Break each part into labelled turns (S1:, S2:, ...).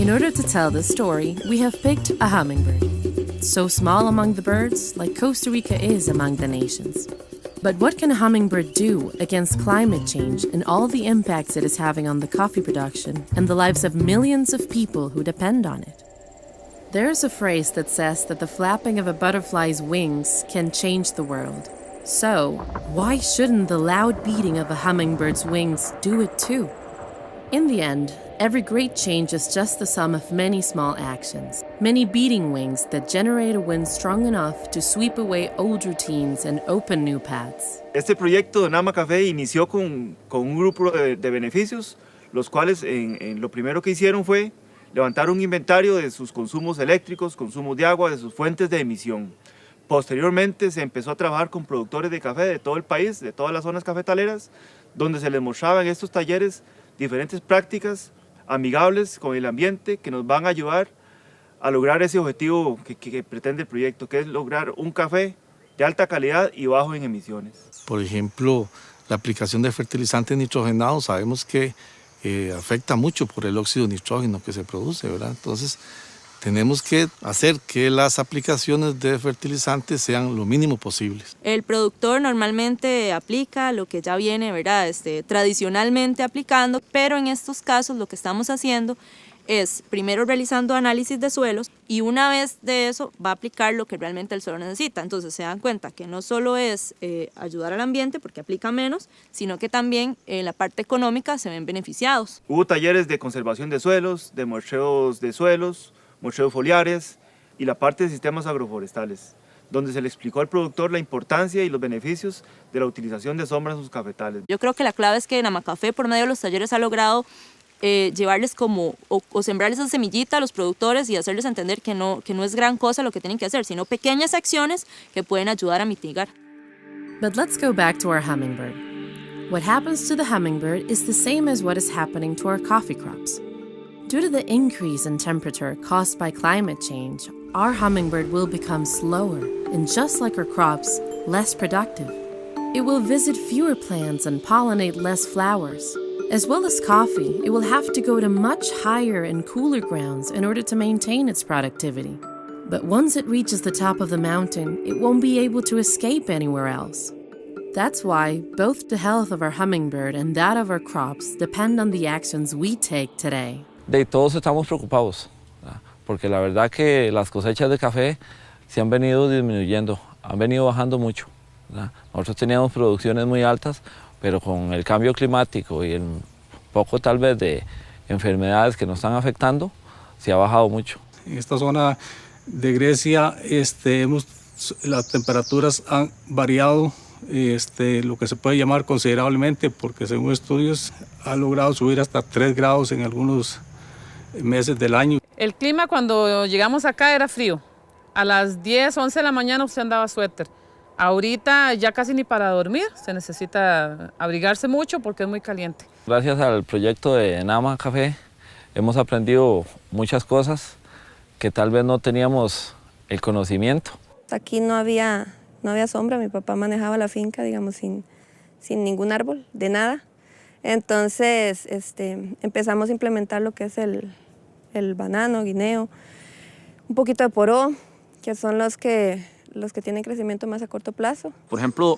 S1: In order to tell this story, we have picked a hummingbird. So small among the birds, like Costa Rica is among the nations. But what can a hummingbird do against climate change and all the impacts it is having on the coffee production and the lives of millions of people who depend on it? There's a phrase that says that the flapping of a butterfly's wings can change the world. So, why shouldn't the loud beating of a hummingbird's wings do it too? In the end, every great change is just the sum of many small actions, many beating wings that generate a wind strong enough to sweep away old routines and open new paths.
S2: Este proyecto de Nama Café inició con un grupo de beneficios, los cuales lo primero que hicieron fue levantar un inventario de sus consumos eléctricos, consumos de agua, de sus fuentes de emisión. Posteriormente se empezó a trabajar con productores de café de todo el país, de todas las zonas cafetaleras, donde se les mostraba en estos talleres diferentes prácticas amigables con el ambiente que nos van a ayudar a lograr ese objetivo que pretende el proyecto, que es lograr un café de alta calidad y bajo en emisiones.
S3: Por ejemplo, la aplicación de fertilizantes nitrogenados sabemos que afecta mucho por el óxido de nitrógeno que se produce, ¿verdad? Entonces, tenemos que hacer que las aplicaciones de fertilizantes sean lo mínimo posibles.
S4: El productor normalmente aplica lo que ya viene, ¿verdad? Tradicionalmente aplicando, pero en estos casos lo que estamos haciendo es primero realizando análisis de suelos y una vez de eso va a aplicar lo que realmente el suelo necesita. Entonces se dan cuenta que no solo es ayudar al ambiente porque aplica menos, sino que también en la parte económica se ven beneficiados.
S2: Hubo talleres de conservación de suelos, de muestreos de suelos, muestreos foliares y la parte de sistemas agroforestales, donde se le explicó al productor la importancia y los beneficios de la utilización de sombra en sus cafetales.
S4: Yo creo que la clave es que Nama Café por medio de los talleres ha logrado llevarles como o sembrarles esa semillita a los productores y hacerles entender que no es gran cosa lo que tienen que hacer, sino pequeñas acciones que pueden ayudar a mitigar.
S1: But let's go back to our hummingbird. What happens to the hummingbird is the same as what is happening to our coffee crops. Due to the increase in temperature caused by climate change, our hummingbird will become slower and, just like our crops, less productive. It will visit fewer plants and pollinate less flowers. As well as coffee, it will have to go to much higher and cooler grounds in order to maintain its productivity. But once it reaches the top of the mountain, it won't be able to escape anywhere else. That's why both the health of our hummingbird and that of our crops depend on the actions we take today.
S5: De todos estamos preocupados, ¿verdad? Porque la verdad que las cosechas de café se han venido disminuyendo, han venido bajando mucho, ¿verdad? Nosotros teníamos producciones muy altas, pero con el cambio climático y el poco tal vez de enfermedades que nos están afectando, se ha bajado mucho.
S6: En esta zona de Grecia las temperaturas han variado lo que se puede llamar considerablemente, porque según estudios ha logrado subir hasta 3 grados en algunos meses del año.
S7: El clima cuando llegamos acá era frío. A las 10, 11 de la mañana usted andaba suéter. Ahorita ya casi ni para dormir, se necesita abrigarse mucho porque es muy caliente.
S5: Gracias al proyecto de Nama Café hemos aprendido muchas cosas que tal vez no teníamos el conocimiento.
S8: Aquí no había sombra, mi papá manejaba la finca, digamos, sin ningún árbol, de nada. Entonces empezamos a implementar lo que es el banano, guineo, un poquito de poró, que son los que tienen crecimiento más a corto plazo.
S9: Por ejemplo,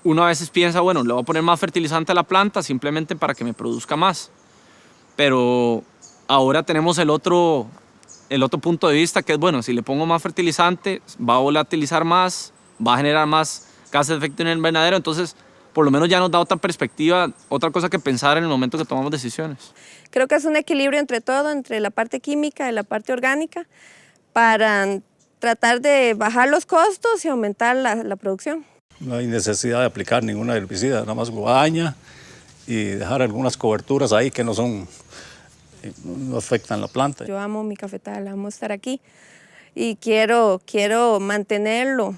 S9: uno a veces piensa, bueno, le voy a poner más fertilizante a la planta simplemente para que me produzca más. Pero ahora tenemos el otro punto de vista, que es, bueno, si le pongo más fertilizante, va a volatilizar más, va a generar más gases de efecto en el invernadero, entonces por lo menos ya nos da otra perspectiva, otra cosa que pensar en el momento que tomamos decisiones.
S8: Creo que es un equilibrio entre todo, entre la parte química y la parte orgánica, para tratar de bajar los costos y aumentar la producción.
S6: No hay necesidad de aplicar ninguna herbicida, nada más guadaña y dejar algunas coberturas ahí que no afectan la planta.
S8: Yo amo mi cafetal, amo estar aquí y quiero mantenerlo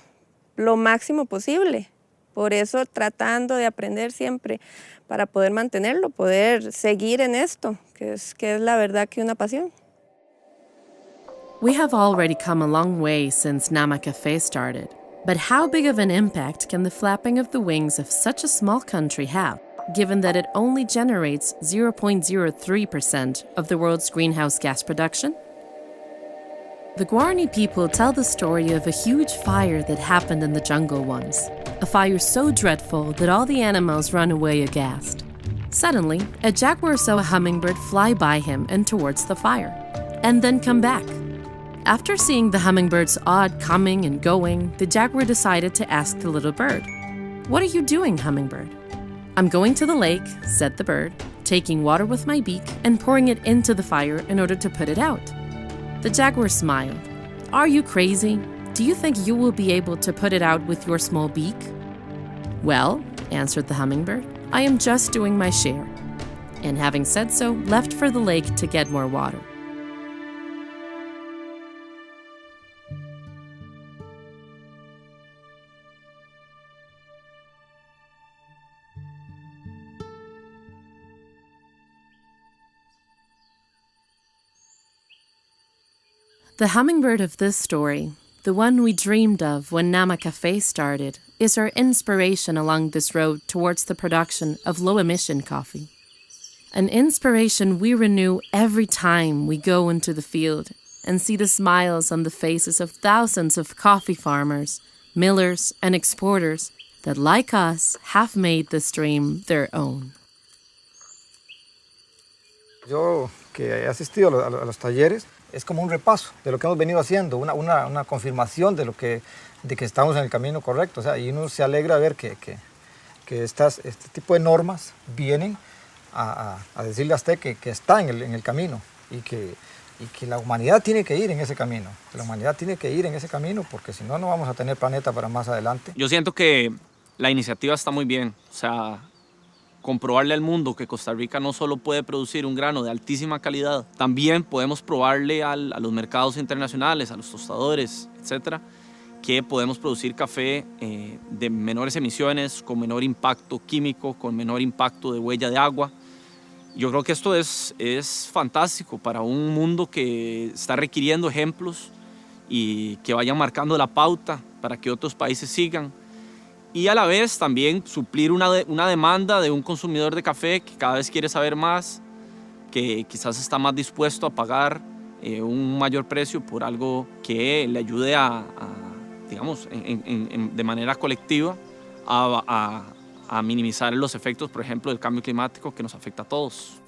S8: lo máximo posible. Por eso tratando de aprender siempre para poder mantenerlo, poder seguir en esto, que es la verdad que una pasión.
S1: We have already come a long way since Nama Café started. But how big of an impact can the flapping of the wings of such a small country have? given that it only generates 0.03% of the world's greenhouse gas production? The Guarani people tell the story of a huge fire that happened in the jungle once, a fire so dreadful that all the animals run away aghast. Suddenly, a jaguar saw a hummingbird fly by him and towards the fire, and then come back. After seeing the hummingbird's odd coming and going, the jaguar decided to ask the little bird, "What are you doing, hummingbird?" "I'm going to the lake," said the bird, taking water with my beak and pouring it into the fire in order to put it out. The jaguar smiled. "Are you crazy? Do you think you will be able to put it out with your small beak?" "Well," answered the hummingbird, "I am just doing my share." And having said so, left for the lake to get more water. The hummingbird of this story, the one we dreamed of when Café started, is our inspiration along this road towards the production of low-emission coffee. An inspiration we renew every time we go into the field and see the smiles on the faces of thousands of coffee farmers, millers, and exporters that, like us, have made this dream their own.
S10: Yo, que he asistido a los talleres, es como un repaso de lo que hemos venido haciendo, una confirmación de que estamos en el camino correcto. O sea, y uno se alegra ver que este tipo de normas vienen a decirle a usted que está en el camino y que la humanidad tiene que ir en ese camino. La humanidad tiene que ir en ese camino porque si no, no vamos a tener planeta para más adelante.
S9: Yo siento que la iniciativa está muy bien. O sea, comprobarle al mundo que Costa Rica no solo puede producir un grano de altísima calidad, también podemos probarle a los mercados internacionales, a los tostadores, etcétera, que podemos producir café de menores emisiones, con menor impacto químico, con menor impacto de huella de agua. Yo creo que esto es fantástico para un mundo que está requiriendo ejemplos y que vayan marcando la pauta para que otros países sigan. Y a la vez también suplir una demanda de un consumidor de café que cada vez quiere saber más, que quizás está más dispuesto a pagar un mayor precio por algo que le ayude digamos, de manera colectiva a minimizar los efectos, por ejemplo, del cambio climático que nos afecta a todos.